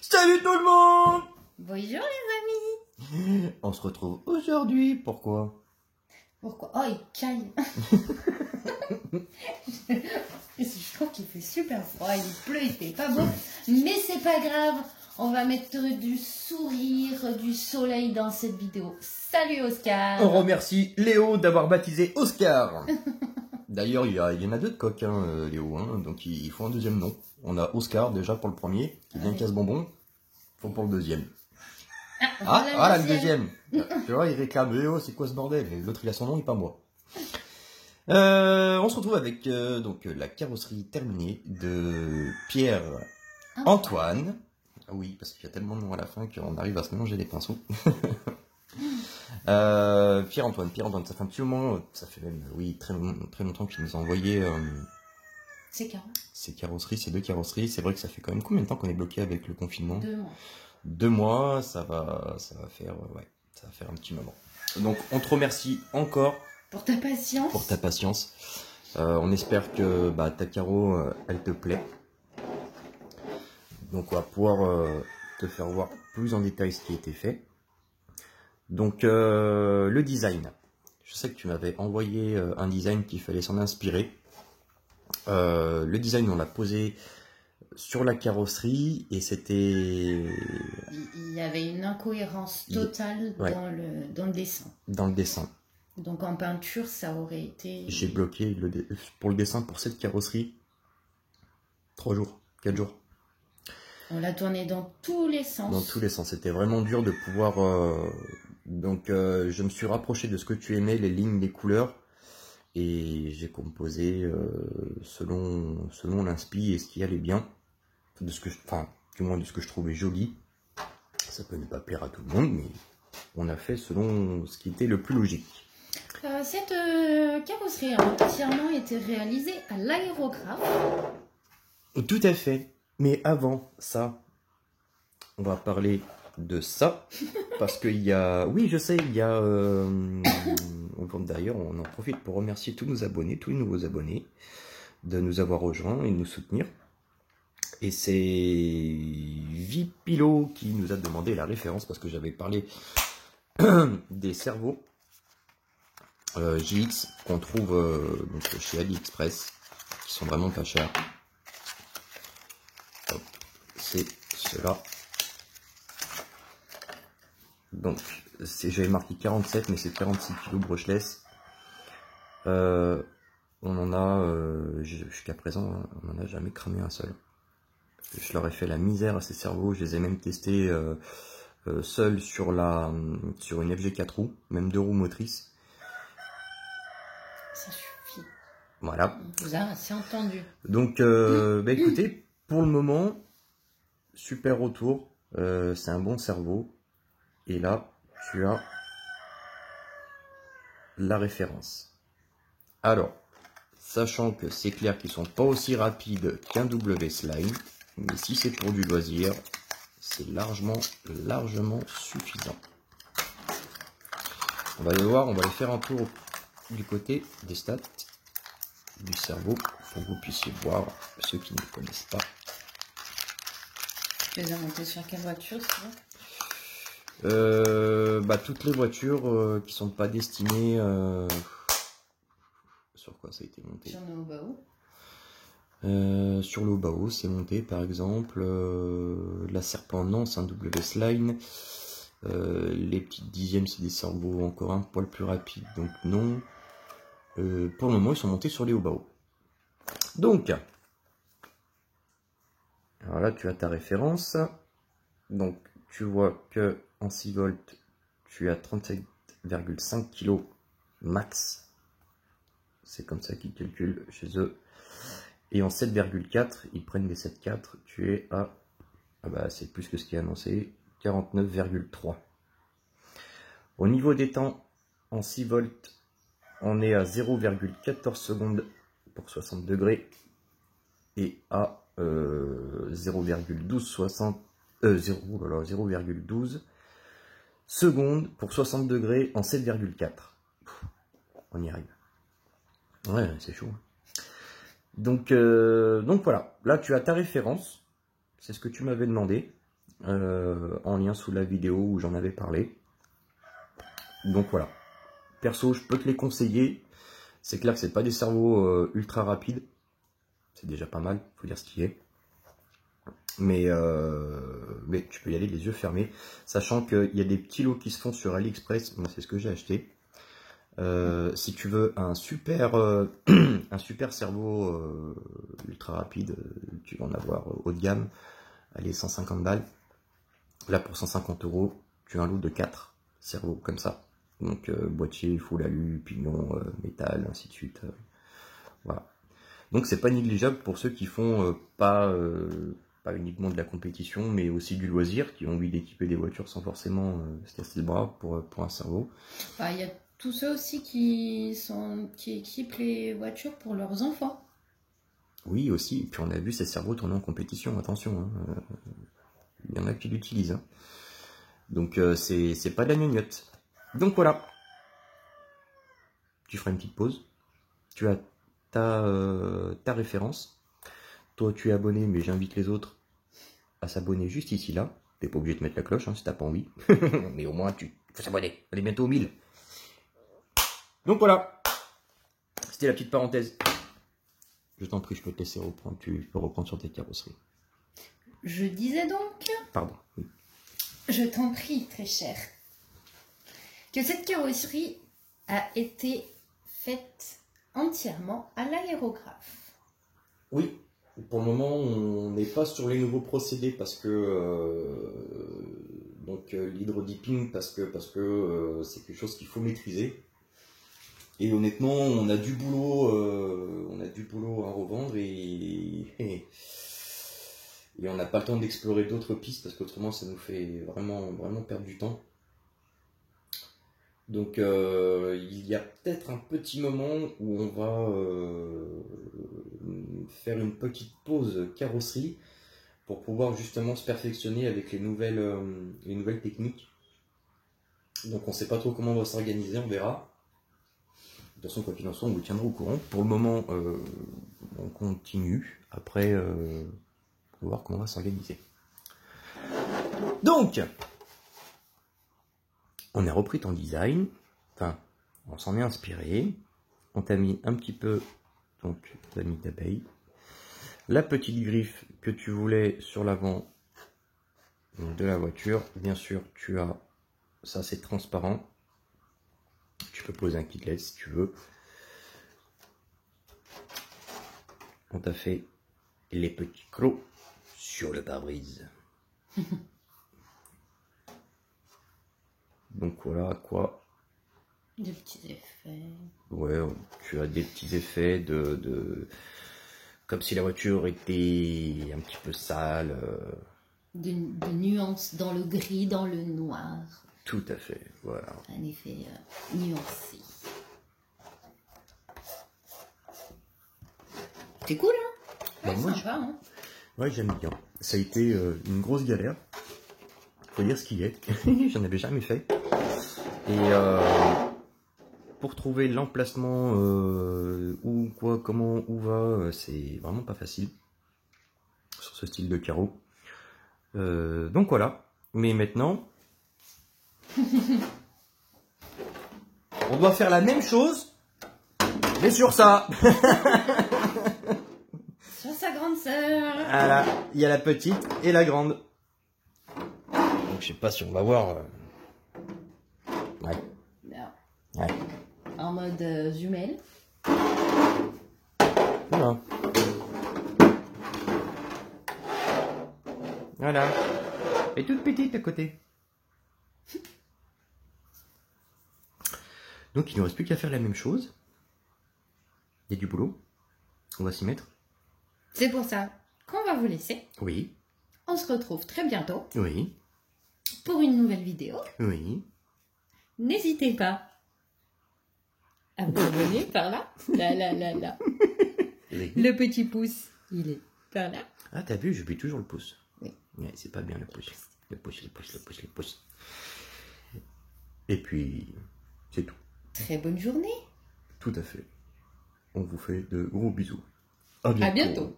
Salut tout le monde! Bonjour les amis. On se retrouve aujourd'hui, pourquoi? Pourquoi? Oh, il caille. Je trouve qu'il fait super froid, il pleut, il fait pas beau. Mais c'est pas grave, on va mettre du sourire, du soleil dans cette vidéo. Salut Oscar. On remercie Léo d'avoir baptisé Oscar. D'ailleurs, il y en a deux de coq, hein, Léo, hein, donc il faut un deuxième nom. On a Oscar déjà pour le premier, qui vient casse-bonbon. Faut pour le deuxième. Voilà le deuxième. Tu vois, il réclame Léo, c'est quoi ce bordel? L'autre il a son nom et pas moi. On se retrouve avec donc la carrosserie terminée de Pierre-Antoine. Oui, parce qu'il y a tellement de noms à la fin qu'on arrive à se mélanger les pinceaux. Pierre-Antoine, ça fait un petit moment, ça fait même, oui, très longtemps qu'il nous a envoyé ces carrosseries, ces deux carrosseries. C'est vrai que ça fait quand même combien de temps qu'on est bloqué avec le confinement? 2 mois. 2 mois, ça va faire, ouais, ça va faire un petit moment. Donc, on te remercie encore pour ta patience. Pour ta patience. On espère que ta carreau, elle te plaît. Donc, on va pouvoir te faire voir plus en détail ce qui a été fait. Donc, le design. Je sais que tu m'avais envoyé un design qu'il fallait s'en inspirer. Le design, on l'a posé sur la carrosserie et c'était... Il y avait une incohérence totale dans le dessin. Dans le dessin. Donc en peinture, ça aurait été... J'ai bloqué pour le dessin pour cette carrosserie 3 jours, 4 jours. On l'a tourné dans tous les sens. Dans tous les sens. C'était vraiment dur de pouvoir... Donc je me suis rapproché de ce que tu aimais, les lignes, les couleurs. Et j'ai composé selon l'inspi et ce qui allait bien. De ce que du moins de ce que je trouvais joli. Ça peut ne pas plaire à tout le monde, mais on a fait selon ce qui était le plus logique. Cette carrosserie a entièrement été réalisée à l'aérographe. Tout à fait. Mais avant ça, on va parler de ça. Parce qu'il y a... Oui, je sais, il y a... D'ailleurs, on en profite pour remercier tous nos abonnés, tous les nouveaux abonnés, de nous avoir rejoints et de nous soutenir. Et c'est Vipilo qui nous a demandé la référence parce que j'avais parlé des cerveaux JX qu'on trouve donc chez AliExpress, qui sont vraiment pas chers. C'est cela. Donc j'avais marqué 47 mais c'est 46 kg brushless. On en a jusqu'à présent on n'en a jamais cramé un seul. Je leur ai fait la misère à ces cerveaux, je les ai même testés seuls sur une FG 4 roues, même 2 roues motrices. Ça suffit. Voilà. On vous a assez entendu. Donc, écoutez, pour le moment, super retour. C'est un bon cerveau. Et là, tu as la référence. Alors, sachant que c'est clair qu'ils sont pas aussi rapides qu'un W Slime, mais si c'est pour du loisir, c'est largement suffisant. On va aller voir, on va aller faire un tour du côté des stats du cerveau pour que vous puissiez voir ceux qui ne connaissent pas. Tu les as montés sur quelle voiture, toutes les voitures qui sont pas destinées... Sur quoi ça a été monté? Sur nos Baos. Sur le Bao, c'est monté par exemple la Serpent, non, c'est un W Slime. Les petites dixièmes, c'est des cerveaux encore un poil plus rapides, donc non. Pour le moment, ils sont montés sur les Bao. Donc, alors là, tu as ta référence. Donc, tu vois que en 6 volts, tu as 37,5 kg max. C'est comme ça qu'ils calculent chez eux. Et en 7,4, ils prennent des 7,4, tu es à... c'est plus que ce qui est annoncé, 49,3. Au niveau des temps, en 6 volts, on est à 0,14 secondes pour 60 degrés. Et à 0,12 secondes pour 60 degrés en 7,4. On y arrive. Ouais, c'est chaud. Donc voilà, là tu as ta référence, c'est ce que tu m'avais demandé. en lien sous la vidéo où j'en avais parlé. Donc voilà. Perso, je peux te les conseiller. C'est clair que c'est pas des cerveaux ultra rapides. C'est déjà pas mal, faut dire ce qui est. Mais tu peux y aller les yeux fermés. Sachant qu'il y a des petits lots qui se font sur AliExpress. Moi, c'est ce que j'ai acheté. Si tu veux un super, un super cerveau ultra rapide, tu vas en avoir haut de gamme. Allez, 150 balles. Là, pour 150 €, tu as un lot de 4 cerveaux comme ça. Donc, boîtier, full alu, pignon, métal, ainsi de suite. Voilà. Donc, c'est pas négligeable pour ceux qui font pas uniquement de la compétition, mais aussi du loisir, qui ont envie d'équiper des voitures sans forcément se casser le bras pour un cerveau. Il y a tous ceux aussi qui équipent les voitures pour leurs enfants. Oui, aussi. Et puis, on a vu ces cerveaux tourner en compétition, attention. Hein. Il y en a qui l'utilisent. Hein. Donc, c'est pas de la gnognotte. Donc voilà, tu feras une petite pause, tu as ta référence, toi tu es abonné mais j'invite les autres à s'abonner juste ici là, t'es pas obligé de mettre la cloche hein, si t'as pas envie, mais au moins tu faut s'abonner, on est bientôt au 1000. Donc voilà, c'était la petite parenthèse, je t'en prie je peux te laisser reprendre, tu peux reprendre sur tes carrosseries. Je disais donc, Pardon. Oui. Je t'en prie très cher, que cette carrosserie a été faite entièrement à l'aérographe. Oui, pour le moment, on n'est pas sur les nouveaux procédés parce que l'hydrodipping parce que c'est quelque chose qu'il faut maîtriser. Et honnêtement, on a du boulot à revendre et on n'a pas le temps d'explorer d'autres pistes parce qu'autrement, ça nous fait vraiment perdre du temps. Donc il y a peut-être un petit moment où on va faire une petite pause carrosserie pour pouvoir justement se perfectionner avec les nouvelles techniques. Donc on ne sait pas trop comment on va s'organiser, on verra. De toute façon, quoi qu'il en soit, on vous tiendra au courant. Pour le moment, on continue. Après, on va voir comment on va s'organiser. Donc, on a repris ton design, enfin, on s'en est inspiré, on t'a mis un petit peu, donc, la mie d'abeille, la petite griffe que tu voulais sur l'avant de la voiture, bien sûr, tu as, ça c'est transparent, tu peux poser un kit LED si tu veux, on t'a fait les petits crocs sur le pare-brise. Donc voilà quoi. Des petits effets. Ouais, tu as des petits effets comme si la voiture était un petit peu sale. Des nuances dans le gris, dans le noir. Tout à fait, voilà. Un effet nuancé. C'est cool, hein? Bah, Ouais, moi, sympa, hein? Ouais, j'aime bien. Ça a été une grosse galère. Faut dire ce qu'il est. J'en avais jamais fait. Et pour trouver l'emplacement où, quoi, comment, où va, c'est vraiment pas facile sur ce style de carreau. Donc voilà. Mais maintenant, on doit faire la même chose, mais sur ça. Sur sa grande sœur. Voilà, il y a la petite et la grande. Donc je sais pas si on va voir. Ouais. Bien. Ouais. En mode jumelle. Voilà. Voilà. Et toute petite à côté. Donc il ne nous reste plus qu'à faire la même chose. Il y a du boulot. On va s'y mettre. C'est pour ça qu'on va vous laisser. Oui. On se retrouve très bientôt Oui. pour une nouvelle vidéo. Oui. N'hésitez pas à vous abonner par là. Là. Oui. Le petit pouce, il est par là. Ah, t'as vu, j'oublie toujours le pouce. Oui. Ouais, c'est pas bien le pouce. Le pouce. Et puis, c'est tout. Très bonne journée. Tout à fait. On vous fait de gros bisous. À bientôt. À bientôt.